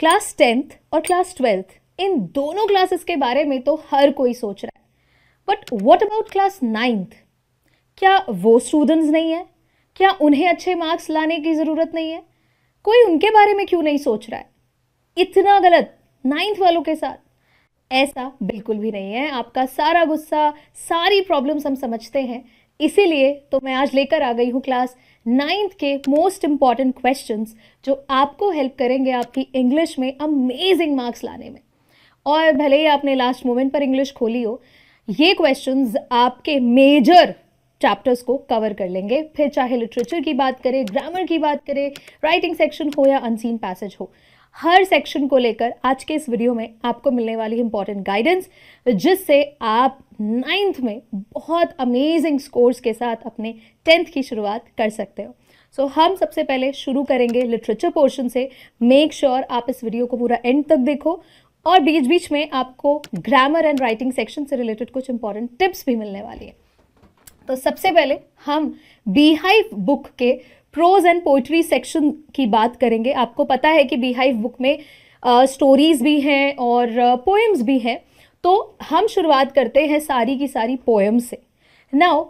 Class 10th और class 12th इन दोनों classes के बारे में तो हर कोई सोच रहा है, but what about class 9th? क्या वो स्टूडेंट्स नहीं है? क्या उन्हें अच्छे मार्क्स लाने की ज़रूरत नहीं है? कोई उनके बारे में क्यों नहीं सोच रहा है? इतना गलत 9th वालों के साथ? ऐसा बिल्कुल भी नहीं है। आपका सारा गुस्सा, सारी प्रॉब्लम्स हम समझते हैं, इसीलिए तो मैं आज लेकर आ गई हूँ क्लास 9th के मोस्ट इंपॉर्टेंट क्वेश्चंस जो आपको हेल्प करेंगे आपकी इंग्लिश में अमेजिंग मार्क्स लाने में। और भले ही आपने लास्ट मोमेंट पर इंग्लिश खोली हो, ये क्वेश्चंस आपके मेजर चैप्टर्स को कवर कर लेंगे, फिर चाहे लिटरेचर की बात करें, ग्रामर की बात करें, राइटिंग सेक्शन हो या अनसीन पैसेज हो, हर सेक्शन को लेकर आज के इस वीडियो में आपको मिलने वाली इंपॉर्टेंट गाइडेंस, जिससे आप 9th में बहुत अमेजिंग स्कोर्स के साथ अपने 10th की शुरुआत कर सकते हो। सो हम सबसे पहले शुरू करेंगे लिटरेचर पोर्शन से। मेक श्योर आप इस वीडियो को पूरा एंड तक देखो, और बीच बीच में आपको ग्रामर एंड राइटिंग सेक्शन से रिलेटेड कुछ इंपॉर्टेंट टिप्स भी मिलने वाली है। तो सबसे पहले हम बीहाइव बुक के प्रोज एंड पोइट्री सेक्शन की बात करेंगे। आपको पता है कि बीहाइव बुक में स्टोरीज भी हैं और पोएम्स भी हैं, तो हम शुरुआत करते हैं सारी की सारी पोएम से। नाउ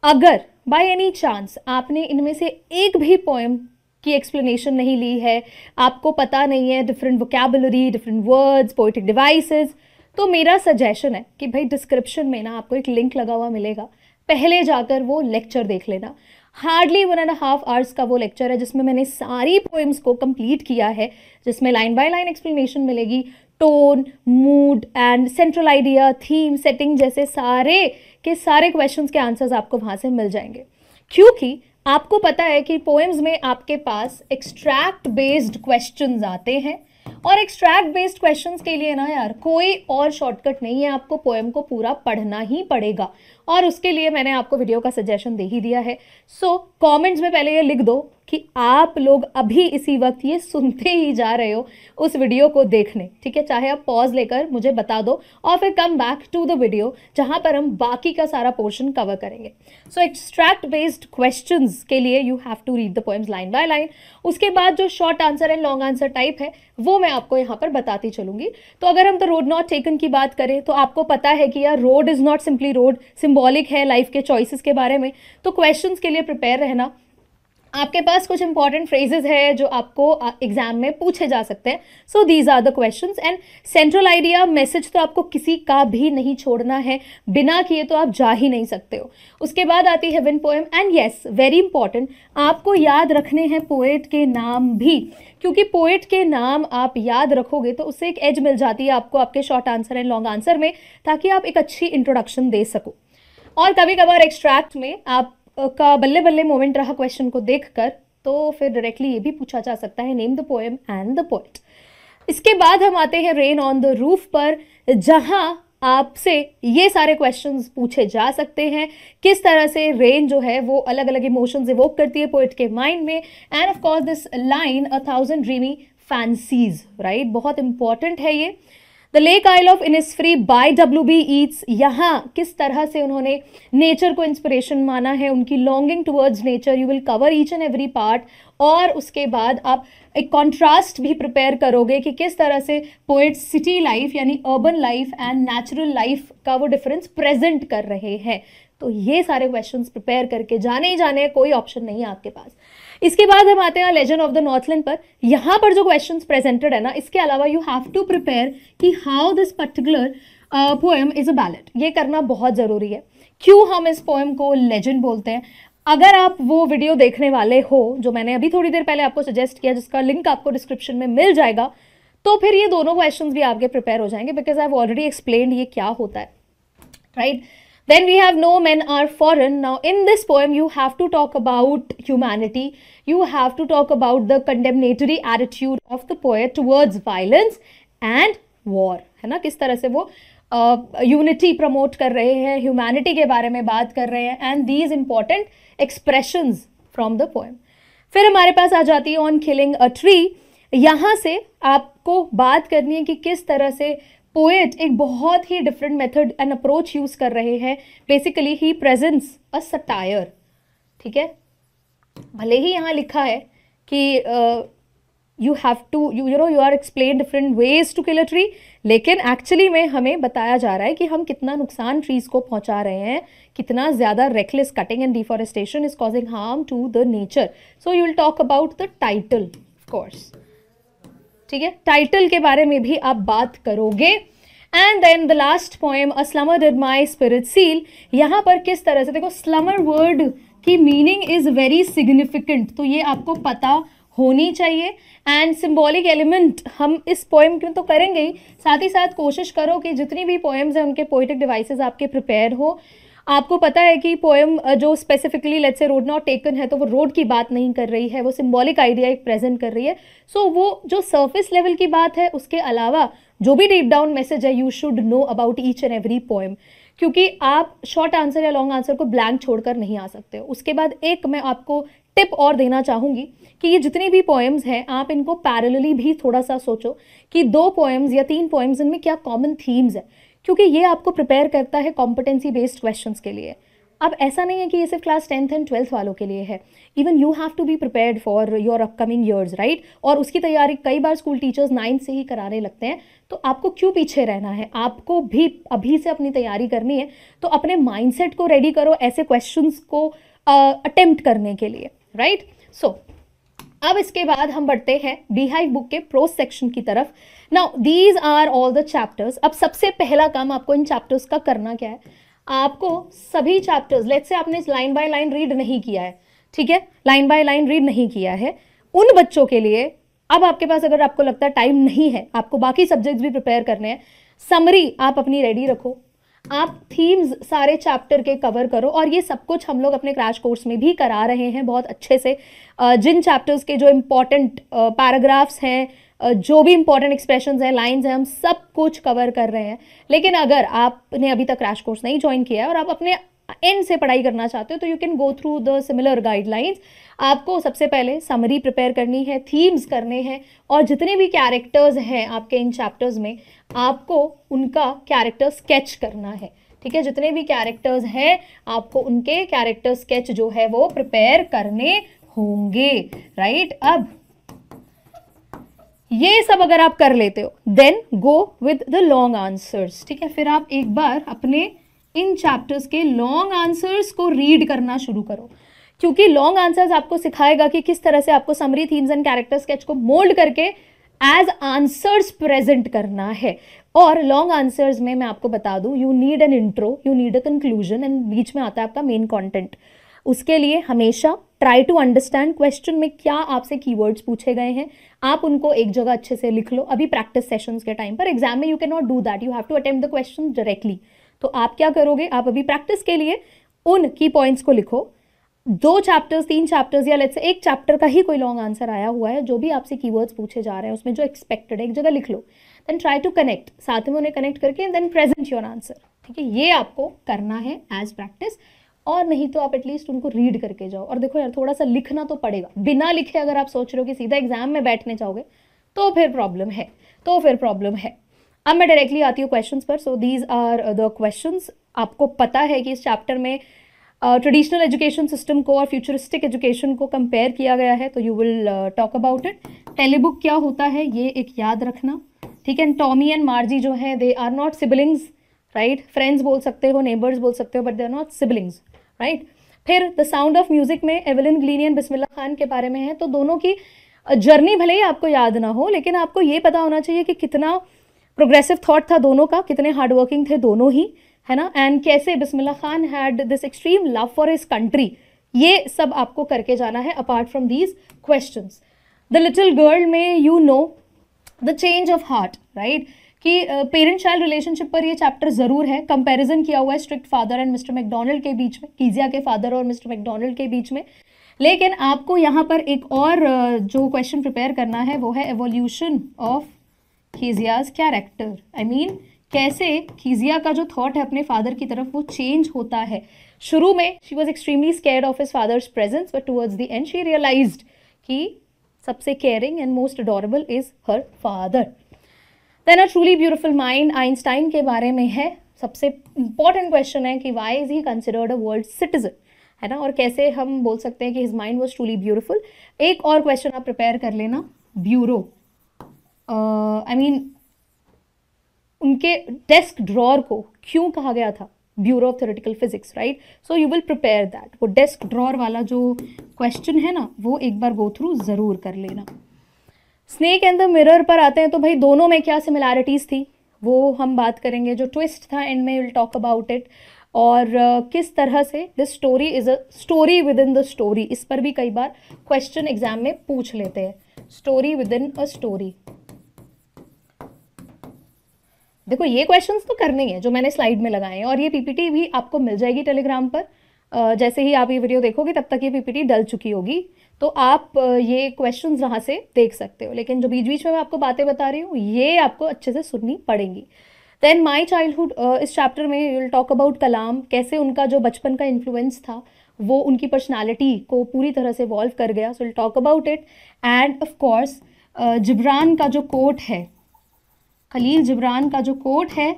अगर बाय एनी चांस आपने इनमें से एक भी पोएम की एक्सप्लेनेशन नहीं ली है, आपको पता नहीं है different vocabulary, different words, poetic devices, तो मेरा सजेशन है कि भाई डिस्क्रिप्शन में ना आपको एक लिंक लगा हुआ मिलेगा, पहले जाकर वो लेक्चर देख लेना। हार्डली 1.5 आवर्स का वो लेक्चर है जिसमें मैंने सारी पोएम्स को कंप्लीट किया है, जिसमें लाइन बाय लाइन एक्सप्लेनेशन मिलेगी, tone, mood and central idea, theme, setting जैसे सारे के सारे क्वेश्चंस के आंसर्स आपको वहाँ से मिल जाएंगे। क्योंकि आपको पता है कि पोएम्स में आपके पास एक्सट्रैक्ट बेस्ड क्वेश्चंस आते हैं, और एक्सट्रैक्ट बेस्ड क्वेश्चंस के लिए ना यार कोई और शॉर्टकट नहीं है, आपको पोएम को पूरा पढ़ना ही पड़ेगा, और उसके लिए मैंने आपको वीडियो का सजेशन दे ही दिया है। सो कमेंट्स में पहले ये लिख दो कि आप लोग अभी इसी वक्त ये सुनते ही जा रहे हो उस वीडियो को देखने, ठीक है? चाहे आप पॉज लेकर मुझे बता दो और फिर come back to the video जहां पर हम बाकी का सारा पोर्शन कवर करेंगे। सो एक्सट्रैक्ट बेस्ड क्वेश्चंस के लिए you have to read the poems line by line. उसके बाद जो short answer and long answer type है वो मैं आपको यहाँ पर बताती चलूंगी। तो अगर हम द रोड नॉट टेकन की बात करें तो आपको पता है कि यार road is not simply road, symbolic है लाइफ के चॉइसेस के बारे में। तो क्वेश्चंस के लिए प्रिपेयर रहना। आपके पास कुछ इंपॉर्टेंट फ्रेजेस है जो आपको एग्जाम में पूछे जा सकते हैं। So these are the questions. And central idea message तो आपको किसी का भी नहीं छोड़ना है, बिना किए तो आप जा ही नहीं सकते हो। उसके बाद आती है win poem, and yes very important, आपको याद रखने हैं पोएट के नाम भी, क्योंकि पोएट के नाम आप याद रखोगे तो उससे एक एज मिल जाती है आपको आपके short answer and long answer में, ताकि आप एक अच्छी इंट्रोडक्शन दे सको। और कभी कभार एक्सट्रैक्ट में आप का बल्ले बल्ले मोमेंट रहा क्वेश्चन को देखकर, तो फिर डायरेक्टली ये भी पूछा जा सकता है name the poem and the poet. इसके बाद हम आते हैं रेन ऑन द रूफ पर, जहां आपसे ये सारे क्वेश्चंस पूछे जा सकते हैं, किस तरह से रेन जो है वो अलग अलग इमोशंस इवोक करती है पोएट के माइंड में। And of course this line a thousand dreamy fancies, right, बहुत इंपॉर्टेंट है ये। The lake isle of Innisfree by WB Yeats, यहाँ किस तरह से उन्होंने नेचर को इंस्पिरेशन माना है, उनकी longing towards nature, you will cover each and every part. और उसके बाद आप एक कॉन्ट्रास्ट भी प्रिपेयर करोगे कि किस तरह से पोएट सिटी लाइफ यानी urban life and natural life का वो डिफरेंस प्रेजेंट कर रहे हैं। तो ये सारे क्वेश्चंस प्रिपेयर करके जाने ही जाने, कोई ऑप्शन नहीं है आपके पास। इसके बाद हम आते हैं लेजेंड ऑफ द नॉर्थलैंड पर। यहाँ पर जो क्वेश्चंस प्रेजेंटेड है ना, इसके अलावा यू हैव टू प्रिपेयर कि how this particular poem is a ballad. ये करना बहुत जरूरी है। क्यों हम इस पोएम को लेजेंड बोलते हैं? अगर आप वो वीडियो देखने वाले हो जो मैंने अभी थोड़ी देर पहले आपको सजेस्ट किया, जिसका लिंक आपको डिस्क्रिप्शन में मिल जाएगा, तो फिर ये दोनों क्वेश्चंस भी आपके प्रिपेयर हो जाएंगे, because I have already explained ये क्या होता है, right? Then we have no men are foreign. Now in this poem you have to talk about humanity. You have to talk about the condemnatory attitude of the poet towards violence and war. है ना, किस तरह से वो unity promote कर रहे हैं, humanity के बारे में बात कर रहे हैं, and these important expressions from the poem. फिर हमारे पास आ जाती है ऑन किलिंग अ ट्री। यहाँ से आपको बात करनी है कि किस तरह से पोएट एक बहुत ही different method and approach use कर रहे हैं। Basically he presents a satire, ठीक है? भले ही यहाँ लिखा है कि you have to you are explain different ways to kill a tree, लेकिन एक्चुअली में हमें बताया जा रहा है कि हम कितना नुकसान ट्रीज को पहुंचा रहे हैं, कितना ज्यादा reckless cutting and deforestation is causing harm to the nature. So you will talk about the title of course. ठीक है, टाइटल के बारे में भी आप बात करोगे. And then the last poem a slumber did my spirit seal. यहाँ पर किस तरह से देखो, स्लमर वर्ड की मीनिंग इज वेरी सिग्निफिकेंट, तो ये आपको पता होनी चाहिए. एंड सिंबॉलिक एलिमेंट हम इस पोएम में तो करेंगे ही, साथ ही साथ कोशिश करो कि जितनी भी पोएम्स हैं उनके पोइटिक डिवाइसेस आपके प्रिपेयर हो. आपको पता है कि पोएम जो specifically let's say road not taken है, तो वो रोड की बात नहीं कर रही है, वो सिंबॉलिक आइडिया एक प्रेजेंट कर रही है. सो वो जो सरफेस लेवल की बात है, उसके अलावा जो भी डीप डाउन मैसेज है, you should know about each and every poem, क्योंकि आप शॉर्ट आंसर या लॉन्ग आंसर को ब्लैंक छोड़कर नहीं आ सकते हो. उसके बाद एक मैं आपको टिप और देना चाहूंगी कि ये जितनी भी पोएम्स हैं, आप इनको पैरेलली भी थोड़ा सा सोचो कि 2 पोएम्स या 3 पोएम्स इनमें क्या कॉमन थीम्स है, क्योंकि ये आपको प्रिपेयर करता है कॉम्पिटेंसी बेस्ड क्वेश्चंस के लिए. अब ऐसा नहीं है कि ये सिर्फ क्लास 10th एंड 12th वालों के लिए है, even you have to be prepared for your upcoming years, right. और उसकी तैयारी कई बार स्कूल टीचर्स 9th से ही कराने लगते हैं, तो आपको क्यों पीछे रहना है, आपको भी अभी से अपनी तैयारी करनी है. तो अपने माइंडसेट को रेडी करो ऐसे क्वेश्चंस को अटेम्प्ट करने के लिए, राइट. सो अब इसके बाद हम बढ़ते हैं बीहाइव बुक के प्रोज सेक्शन की तरफ. Now these are all the chapters. अब सबसे पहला काम आपको इन चैप्टर्स का करना क्या है, आपको सभी चैप्टर्स, लेट्स से आपने लाइन बाय लाइन रीड नहीं किया है, ठीक है, लाइन बाय लाइन रीड नहीं किया है, उन बच्चों के लिए अब आपके पास अगर आपको लगता है टाइम नहीं है, आपको बाकी सब्जेक्ट्स भी प्रिपेयर करने हैं, समरी आप अपनी रेडी रखो, आप थीम्स सारे चैप्टर के कवर करो. और ये सब कुछ हम लोग अपने क्रैश कोर्स में भी करा रहे हैं बहुत अच्छे से. जिन चैप्टर्स के जो इम्पॉर्टेंट पैराग्राफ्स हैं, जो भी इंपॉर्टेंट एक्सप्रेशंस हैं, लाइंस हैं, हम सब कुछ कवर कर रहे हैं. लेकिन अगर आपने अभी तक क्रैश कोर्स नहीं ज्वाइन किया है और आप अपने एंड से पढ़ाई करना चाहते हो, तो you can go through the similar guidelines. आपको सबसे पहले समरी प्रिपेयर करनी है, थीम्स करने हैं, और जितने भी कैरेक्टर्स हैं आपके इन चैप्टर्स में, आपको उनका कैरेक्टर स्केच करना है. ठीक है, जितने भी कैरेक्टर्स हैं आपको उनके कैरेक्टर स्केच जो है वो प्रिपेयर करने होंगे, राइट. अब ये सब अगर आप कर लेते हो, then go with the long answers. ठीक है, फिर आप एक बार अपने इन चैप्टर्स के लॉन्ग आंसर्स को रीड करना शुरू करो, क्योंकि लॉन्ग आंसर्स आपको सिखाएगा कि किस तरह से आपको summary, themes and character sketch को मोल्ड करके एज आंसर्स प्रेजेंट करना है. और लॉन्ग आंसर्स में मैं आपको बता दूं, you need an intro, you need a conclusion, and बीच में आता है आपका मेन कंटेंट. उसके लिए हमेशा ट्राई टू अंडरस्टैंड क्वेश्चन में क्या आपसे कीवर्ड्स पूछे गए हैं, आप उनको एक जगह अच्छे से लिख लो. अभी प्रैक्टिस सेशंस के टाइम पर, एग्जाम में you can not do that, you have to attempt the question directly. तो आप क्या करोगे, आप अभी प्रैक्टिस के लिए उन की पॉइंट्स को लिखो. 2 चैप्टर्स, 3 चैप्टर्स, या लेट्स से एक चैप्टर का ही कोई लॉन्ग आंसर आया हुआ है, जो भी आपसे कीवर्ड्स पूछे जा रहे हैं उसमें जो एक्सपेक्टेड है, एक जगह लिख लो. देन ट्राई टू कनेक्ट, साथ में उन्हें कनेक्ट करके देन प्रेजेंट योर आंसर. ठीक है, ये आपको करना है एज प्रैक्टिस. और नहीं तो आप एटलीस्ट उनको रीड करके जाओ. और देखो यार, थोड़ा सा लिखना तो पड़ेगा. बिना लिखे अगर आप सोच रहे हो कि सीधा एग्जाम में बैठने जाओगे, तो फिर प्रॉब्लम है. अब मैं डायरेक्टली आती हूँ क्वेश्चंस पर. So these are the questions. आपको पता है कि इस चैप्टर में ट्रेडिशनल एजुकेशन सिस्टम को और फ्यूचरिस्टिक एजुकेशन को कंपेयर किया गया है, तो you will talk about it. टेलीबुक क्या होता है ये एक याद रखना. ठीक है, टॉमी एंड मार्जी जो है, they are not siblings, right. Friends बोल सकते हो, नेबर्स बोल सकते हो, but they are not siblings, right. फिर द साउंड ऑफ म्यूजिक में Evelyn Glennie and Bismillah Khan के बारे में है. तो दोनों की जर्नी भले ही आपको याद ना हो, लेकिन आपको ये पता होना चाहिए कि कितना प्रोग्रेसिव थॉट था दोनों का, कितने हार्डवर्किंग थे दोनों ही, है ना. एंड कैसे Bismillah Khan had this extreme love for his country. ये सब आपको करके जाना है apart from these questions. The little girl में you know the change of heart, right, कि पेरेंट चाइल्ड रिलेशनशिप पर ये चैप्टर जरूर है. कंपैरिजन किया हुआ है strict father and mister McDonald के बीच में, कीजिया के फादर और मिस्टर मैकडोनल्ड के बीच में. लेकिन आपको यहाँ पर एक और जो क्वेश्चन प्रिपेयर करना है वो है एवोल्यूशन ऑफ खीजियाज कैरेक्टर. आई मीन कैसे खीजिया का जो थॉट है अपने फादर की तरफ वो चेंज होता है. शुरू में she was extremely scared of his father's presence, but towards the end she realised कि सबसे caring and most adorable is her father. Then a truly beautiful mind Einstein के बारे में है. सबसे इंपॉर्टेंट क्वेश्चन है कि why is he considered a world citizen, है ना, और कैसे हम बोल सकते हैं कि his mind was truly beautiful. एक और क्वेश्चन आप प्रिपेयर कर लेना, ब्यूरो, आई मीन उनके डेस्क ड्रॉर को क्यों कहा गया था bureau of theoretical physics, right? So you will prepare that. वो डेस्क ड्रॉर वाला जो क्वेश्चन है ना, वो एक बार गो थ्रू ज़रूर कर लेना। स्नेक एंड द मिरर पर आते हैं, तो भाई दोनों में क्या सिमिलैरिटीज़ थी वो हम बात करेंगे। जो ट्विस्ट था एंड में विल टॉक अबाउट इट, और किस तरह से this story is a story with in the story, इस पर भी कई बार क्वेश्चन एग्जाम में पूछ लेते हैं। Story with in a story, देखो ये क्वेश्चंस तो करने ही है जो मैंने स्लाइड में लगाए हैं, और ये पीपीटी भी आपको मिल जाएगी टेलीग्राम पर। जैसे ही आप ये वीडियो देखोगे तब तक ये पीपीटी डल चुकी होगी, तो आप ये क्वेश्चंस वहाँ से देख सकते हो। लेकिन जो बीच बीच में मैं आपको बातें बता रही हूँ ये आपको अच्छे से सुननी पड़ेंगी। देन माई चाइल्डहुड, इस चैप्टर में यू विल टॉक अबाउट कलाम, कैसे उनका जो बचपन का इन्फ्लुएंस था वो उनकी पर्सनालिटी को पूरी तरह से इवॉल्व कर गया। So will talk about it. And of course Gibran का जो कोट है, खलील जिब्रान का जो कोट है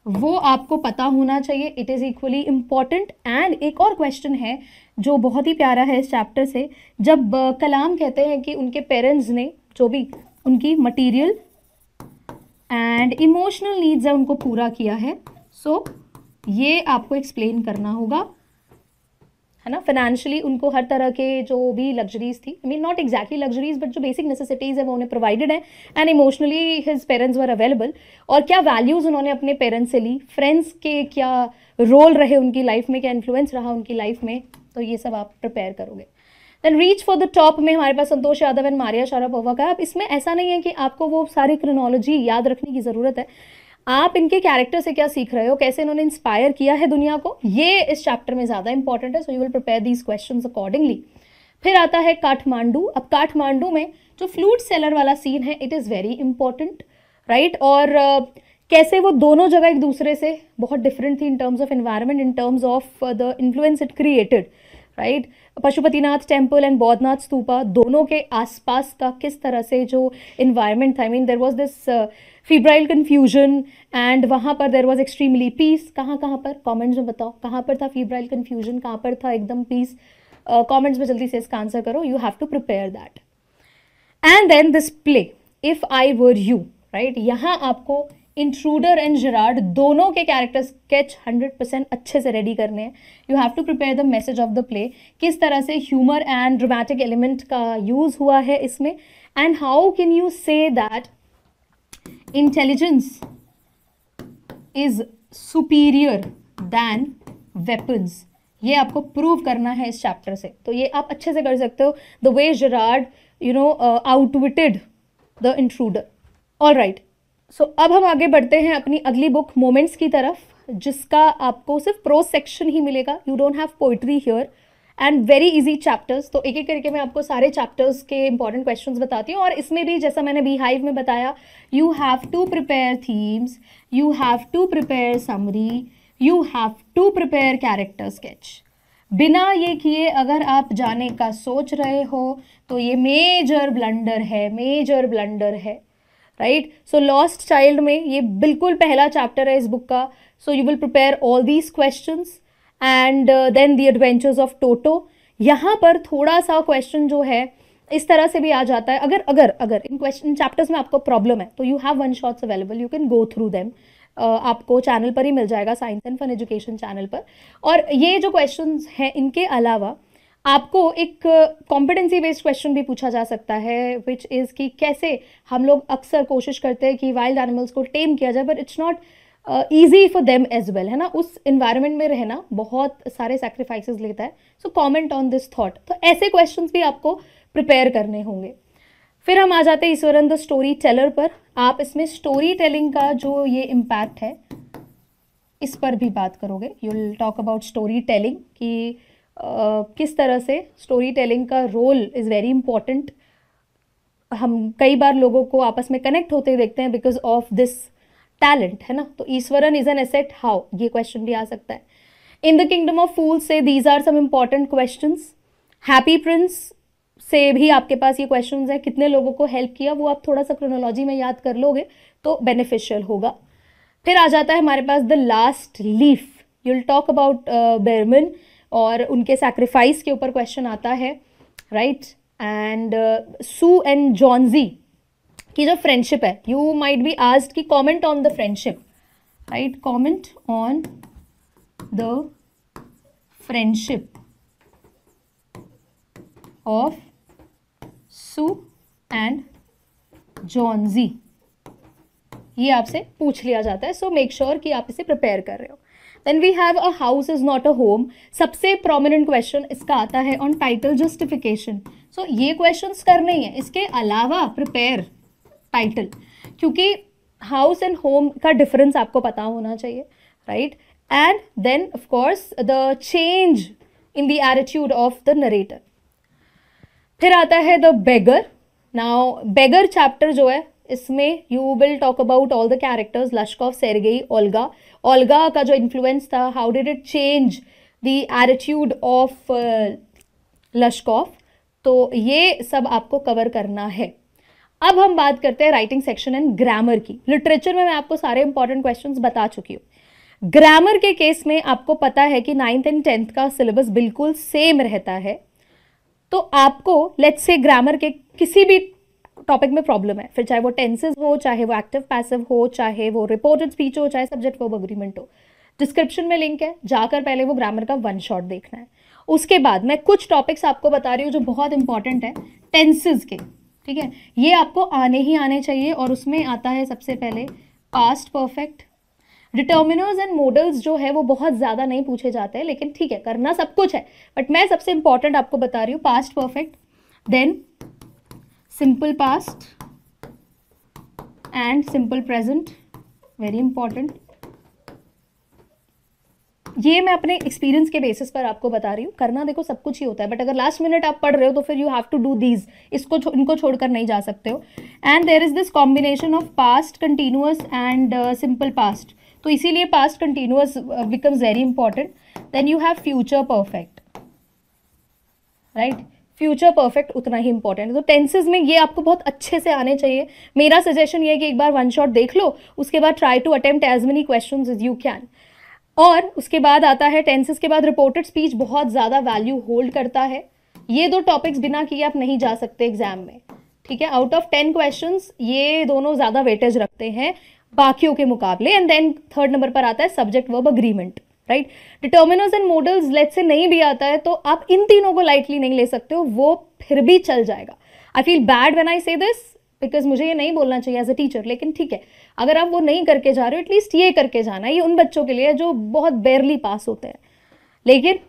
वो आपको पता होना चाहिए, it is equally important. And एक और क्वेश्चन है जो बहुत ही प्यारा है इस चैप्टर से, जब कलाम कहते हैं कि उनके पेरेंट्स ने जो भी उनकी मटेरियल एंड इमोशनल नीड्स है उनको पूरा किया है। सो ये आपको एक्सप्लेन करना होगा, है ना। फाइनेंशियली उनको हर तरह के जो भी लग्जरीज थी, I mean not exactly luxuries but जो बेसिक नेसेसिटीज़ है वो उन्हें प्रोवाइडेड है। And emotionally his parents were available, और क्या वैल्यूज़ उन्होंने अपने पेरेंट्स से ली, फ्रेंड्स के क्या रोल रहे उनकी लाइफ में, क्या इन्फ्लुएंस रहा उनकी लाइफ में, तो ये सब आप प्रिपेयर करोगे। Then reach for the top में हमारे पास Santosh Yadav and Maria Sharapova का। अब इसमें ऐसा नहीं है कि आपको वो सारी क्रोनोलॉजी याद रखने की ज़रूरत है, आप इनके कैरेक्टर से क्या सीख रहे हो, कैसे इन्होंने इंस्पायर किया है दुनिया को, ये इस चैप्टर में ज़्यादा इंपॉर्टेंट है। सो you will prepare these questions accordingly. फिर आता है काठमांडू। अब काठमांडू में जो फ्लूट सेलर वाला सीन है it is very important, right. और कैसे वो दोनों जगह एक दूसरे से बहुत डिफरेंट थी in terms of environment, in terms of the influence it created, right. Pashupatinath temple and Boudhanath stupa, दोनों के आसपास का किस तरह से जो इन्वायरमेंट था, I mean there was this febrile confusion and वहाँ पर देयर वाज एक्सट्रीमली पीस। कहाँ कहाँ पर, कमेंट्स में बताओ कहाँ पर था फीब्राइल कन्फ्यूजन, कहाँ पर था एकदम पीस। कमेंट्स में जल्दी से इसका आंसर करो, you have to prepare that. And then this play if I were you, right. यहाँ आपको इंट्रूडर एंड जेरार्ड दोनों के कैरेक्टर स्केच 100% अच्छे से रेडी करने हैं। You have to prepare the message of the play, किस तरह से ह्यूमर एंड ड्रामेटिक एलिमेंट का यूज हुआ है इसमें, and how can you say that intelligence is superior than weapons. ये आपको प्रूव करना है इस चैप्टर से, तो ये आप अच्छे से कर सकते हो। The way Gerard outwitted the intruder. All right, so अब हम आगे बढ़ते हैं अपनी अगली बुक मोमेंट्स की तरफ, जिसका आपको सिर्फ प्रोज सेक्शन ही मिलेगा। You don't have poetry here and very easy chapters. तो एक एक करके मैं आपको सारे चैप्टर्स के इंपॉर्टेंट क्वेश्चंस बताती हूँ, और इसमें भी जैसा मैंने बी हाइव में बताया, you have to prepare themes, you have to prepare summary, you have to prepare character sketch. बिना ये किए अगर आप जाने का सोच रहे हो तो ये मेजर ब्लंडर है, मेजर ब्लंडर है, राइट। सो लॉस्ट चाइल्ड में ये बिल्कुल पहला चैप्टर है इस बुक का। So you will prepare all these questions and then the adventures of Toto. यहाँ पर थोड़ा सा क्वेश्चन जो है इस तरह से भी आ जाता है, अगर अगर अगर इन क्वेश्चन चैप्टर्स में आपको प्रॉब्लम है तो you have one shots available, you can go through them. आपको चैनल पर ही मिल जाएगा, science and fun education channel पर। और ये जो क्वेश्चंस हैं इनके अलावा आपको एक कॉम्पिटेंसी बेस्ड क्वेश्चन भी पूछा जा सकता है, विच इज़ कि कैसे हम लोग अक्सर कोशिश करते हैं कि वाइल्ड एनिमल्स को टेम किया जाए, but it's not easy for them as well, है ना। उस इन्वायरमेंट में रहना बहुत सारे सैक्रिफाइसेस लेता है। सो कॉमेंट ऑन दिस थॉट। तो ऐसे क्वेश्चन भी आपको प्रिपेयर करने होंगे। फिर हम आ जाते हैं ईश्वरन द स्टोरी टेलर पर। आप इसमें स्टोरी टेलिंग का जो ये इम्पैक्ट है इस पर भी बात करोगे। You will talk about story telling कि किस तरह से स्टोरी टेलिंग का रोल इज़ वेरी इंपॉर्टेंट। हम कई बार लोगों को आपस में कनेक्ट होते देखते हैं बिकॉज ऑफ दिस टैलेंट, है ना। तो Iswaran is an asset how, ये क्वेश्चन भी आ सकता है। In the kingdom of fools से these are some important questions. Happy prince से भी आपके पास ये क्वेश्चंस हैं, कितने लोगों को हेल्प किया वो आप थोड़ा सा क्रोनोलॉजी में याद कर लोगे तो बेनिफिशियल होगा। फिर आ जाता है हमारे पास the last leaf. You will talk about Behrman और उनके सैक्रिफाइस के ऊपर क्वेश्चन आता है, right. And Sue and Johnsy की जो फ्रेंडशिप है, यू माइट बी आस्क्ड कि comment on the friendship, right, comment on the friendship of Sue and Johnsy, ये आपसे पूछ लिया जाता है. सो मेक श्योर कि आप इसे प्रिपेयर कर रहे हो. Then we have a house is not a home. सबसे प्रोमिनेंट क्वेश्चन इसका आता है ऑन टाइटल जस्टिफिकेशन. सो ये क्वेश्चंस करने ही है, इसके अलावा प्रिपेयर टाइटल, क्योंकि हाउस एंड होम का डिफरेंस आपको पता होना चाहिए, right. And then of course the change in the attitude of the narrator. फिर आता है the beggar. Now beggar chapter जो है, इसमें you will talk about all the characters, Lushkoff, Sergei, Olga. Olga का जो इन्फ्लुएंस था, how did it change the attitude of Lushkoff, तो ये सब आपको कवर करना है. अब हम बात करते हैं राइटिंग सेक्शन एंड ग्रामर की. लिटरेचर में मैं आपको सारे इंपॉर्टेंट क्वेश्चंस बता चुकी हूँ. ग्रामर के केस में आपको पता है कि 9th एंड 10th का सिलेबस बिल्कुल सेम रहता है. तो आपको लेट्स से ग्रामर के किसी भी टॉपिक में प्रॉब्लम है, फिर चाहे वो टेंसेस हो, चाहे वो एक्टिव पैसिव हो, चाहे वो रिपोर्टेड स्पीच हो, चाहे सब्जेक्ट वर्ब एग्रीमेंट हो, डिस्क्रिप्शन में लिंक है, जाकर पहले वो ग्रामर का वन शॉट देखना है. उसके बाद मैं कुछ टॉपिक्स आपको बता रही हूँ जो बहुत इंपॉर्टेंट है टेंसेस के, ठीक है. ये आपको आने ही आने चाहिए, और उसमें आता है सबसे पहले past perfect. Determiners and models जो है वो बहुत ज़्यादा नहीं पूछे जाते हैं, लेकिन ठीक है, करना सब कुछ है, बट मैं सबसे इंपॉर्टेंट आपको बता रही हूँ. Past perfect, then simple past and simple present, very important. ये मैं अपने एक्सपीरियंस के बेसिस पर आपको बता रही हूँ. करना देखो सब कुछ ही होता है, बट अगर लास्ट मिनट आप पढ़ रहे हो तो फिर you have to do these, इनको छोड़कर नहीं जा सकते हो. And there is this combination of past continuous and simple past, तो इसीलिए past continuous becomes very important. Then you have future perfect, right. Future perfect उतना ही इंपॉर्टेंट है. तो टेंसेज में ये आपको बहुत अच्छे से आने चाहिए. मेरा सजेशन ये है कि एक बार वन शॉट देख लो, उसके बाद try to attempt as many questions as you can. और उसके बाद आता है टेंसेस के बाद रिपोर्टेड स्पीच, बहुत ज़्यादा वैल्यू होल्ड करता है. ये दो टॉपिक्स बिना किए आप नहीं जा सकते एग्जाम में, ठीक है. आउट ऑफ 10 क्वेश्चंस ये दोनों ज़्यादा वेटेज रखते हैं बाकियों के मुकाबले. एंड देन थर्ड नंबर पर आता है subject verb agreement, right. Determiners and models let's say नहीं भी आता है तो आप इन तीनों को लाइटली नहीं ले सकते हो, वो फिर भी चल जाएगा. I feel bad when I से दिस, बिकॉज मुझे ये नहीं बोलना चाहिए एज अ टीचर, लेकिन ठीक है, अगर आप वो नहीं करके जा रहे हो एटलीस्ट ये करके जाना. ये उन बच्चों के लिए जो बहुत बेयरली पास होते हैं, लेकिन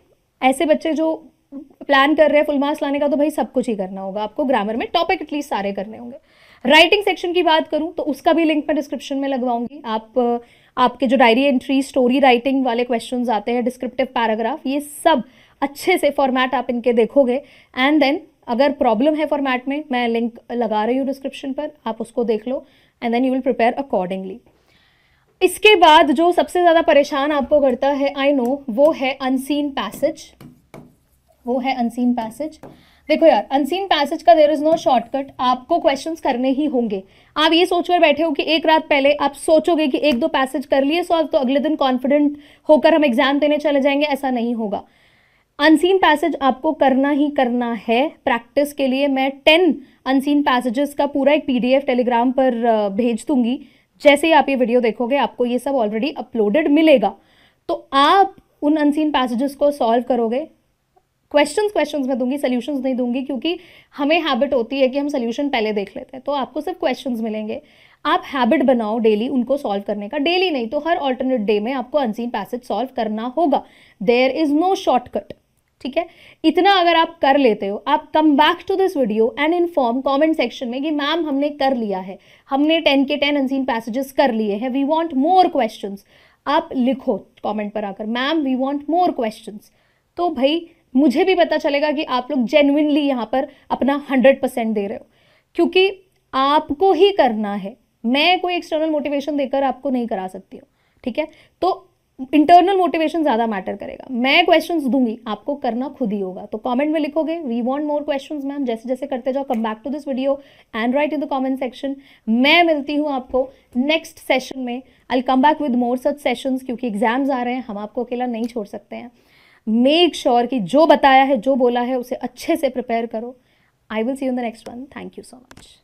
ऐसे बच्चे जो प्लान कर रहे हैं फुल मार्क्स लाने का, तो भाई सब कुछ ही करना होगा आपको. ग्रामर में टॉपिक एटलीस्ट सारे करने होंगे. राइटिंग सेक्शन की बात करूं तो उसका भी लिंक मैं डिस्क्रिप्शन में लगवाऊंगी. आपके जो डायरी एंट्री, स्टोरी राइटिंग वाले क्वेश्चंस आते हैं, डिस्क्रिप्टिव पैराग्राफ, ये सब अच्छे से फॉर्मेट आप इनके देखोगे. एंड देन अगर प्रॉब्लम है फॉर्मेट में, मैं लिंक लगा रही हूँ डिस्क्रिप्शन पर, आप उसको देख लो and then you will prepare accordingly. इसके बाद जो सबसे ज़्यादा परेशान आपको करता है, आई नो, वो है अनसीन पैसेज. वो है अनसीन पैसेज. देखो यार, अनसीन पैसेज का देयर इज नो शॉर्टकट, आपको क्वेश्चंस करने ही होंगे. आप ये सोचकर बैठे हो कि एक रात पहले आप सोचोगे कि एक दो पैसेज कर लिए सॉल्व, तो अगले दिन कॉन्फिडेंट होकर हम एग्जाम देने चले जाएंगे, ऐसा नहीं होगा. अनसीन पैसेज आपको करना ही करना है. प्रैक्टिस के लिए मैं 10 अनसीन पैसेजेस का पूरा एक PDF टेलीग्राम पर भेज दूंगी. जैसे ही आप ये वीडियो देखोगे आपको ये सब ऑलरेडी अपलोडेड मिलेगा, तो आप उन अनसीन पैसेजेस को सॉल्व करोगे. क्वेश्चंस मैं दूंगी, सोल्यूशंस नहीं दूंगी, क्योंकि हमें हैबिट होती है कि हम सोल्यूशन पहले देख लेते हैं. तो आपको सिर्फ क्वेश्चंस मिलेंगे. आप हैबिट बनाओ डेली उनको सॉल्व करने का. डेली नहीं तो हर ऑल्टरनेट डे में आपको अनसीन पैसेज सॉल्व करना होगा. देयर इज नो शॉर्टकट, ठीक है. इतना अगर आप कर लेते हो, आप come back to this video and inform comment section में कि मैम हमने कर लिया है, हमने 10 के 10 अनसीन पैसेजेस कर लिए हैं, वी वांट मोर क्वेश्चंस. आप लिखो कमेंट पर आकर, ma'am we want more questions. तो भाई मुझे भी पता चलेगा कि आप लोग जेन्युइनली यहाँ पर अपना 100% दे रहे हो, क्योंकि आपको ही करना है. मैं कोई एक्सटर्नल मोटिवेशन देकर आपको नहीं करा सकती हूँ, ठीक है. तो इंटरनल मोटिवेशन ज़्यादा मैटर करेगा. मैं क्वेश्चंस दूंगी, आपको करना खुद ही होगा. तो कमेंट में लिखोगे we want more questions ma'am, जैसे जैसे करते जाओ. Come back to this video and write in the comment section. मैं मिलती हूँ आपको नेक्स्ट सेशन में. I will come back with more such sessions, क्योंकि एग्जाम्स आ रहे हैं, हम आपको अकेला नहीं छोड़ सकते हैं. मेक श्योर कि जो बताया है, जो बोला है, उसे अच्छे से प्रिपेयर करो. I will see you in the next one. Thank you so much.